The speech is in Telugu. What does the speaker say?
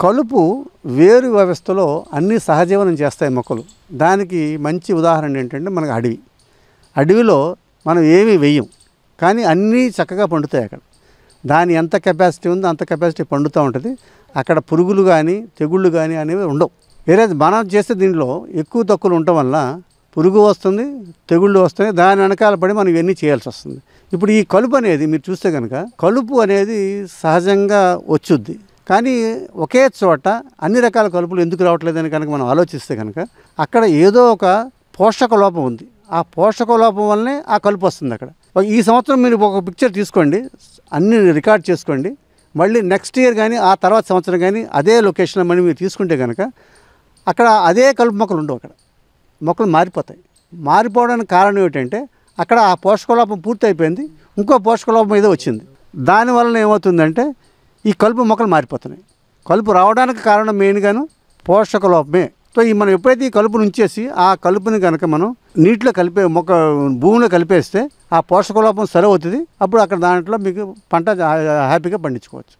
కలుపు వేరు వ్యవస్థలో అన్ని సహజీవనం చేస్తాయి మొక్కలు. దానికి మంచి ఉదాహరణ ఏంటంటే మనకు అడవిలో మనం ఏమీ వెయ్యం, కానీ అన్నీ చక్కగా పండుతాయి. అక్కడ దాని ఎంత కెపాసిటీ ఉందో అంత కెపాసిటీ పండుతూ ఉంటుంది. అక్కడ పురుగులు కానీ తెగుళ్ళు కానీ అనేవి ఉండవు. వేరే మనం చేస్తే దీంట్లో ఎక్కువ తక్కువలు ఉండటం వల్ల పురుగు వస్తుంది, తెగుళ్ళు వస్తాయి. దాని వెనకాల పడి మనం ఇవన్నీ చేయాల్సి వస్తుంది. ఇప్పుడు ఈ కలుపు అనేది మీరు చూస్తే కనుక కలుపు అనేది సహజంగా వచ్చుద్ది, కానీ ఒకే చోట అన్ని రకాల కలుపులు ఎందుకు రావట్లేదని కనుక మనం ఆలోచిస్తే కనుక అక్కడ ఏదో ఒక పోషక లోపం ఉంది. ఆ పోషక లోపం వల్లనే ఆ కలుపు వస్తుంది. అక్కడ ఈ సంవత్సరం మీరు ఒక పిక్చర్ తీసుకోండి, అన్ని రికార్డ్ చేసుకోండి, మళ్ళీ నెక్స్ట్ ఇయర్ కానీ ఆ తర్వాత సంవత్సరం కానీ అదే లొకేషన్లో మళ్ళీ మీరు తీసుకుంటే కనుక అక్కడ అదే కలుపు మొక్కలు ఉండవు. అక్కడ మొక్కలు మారిపోతాయి. మారిపోవడానికి కారణం ఏమిటంటే అక్కడ ఆ పోషకలోపం పూర్తి అయిపోయింది, ఇంకో పోషకలోపం ఏదో వచ్చింది. దానివల్ల ఏమవుతుందంటే ఈ కలుపు మొక్కలు మారిపోతున్నాయి. కలుపు రావడానికి కారణం మెయిన్గాను పోషక లోపమే. సో ఈ మనం ఎప్పుడైతే ఈ కలుపుని ఉంచేసి ఆ కలుపుని కనుక మనం నీటిలో భూమిలో కలిపేస్తే ఆ పోషక లోపం సరి అవుతుంది. అప్పుడు అక్కడ దాంట్లో మీకు పంట హ్యాపీగా పండించుకోవచ్చు.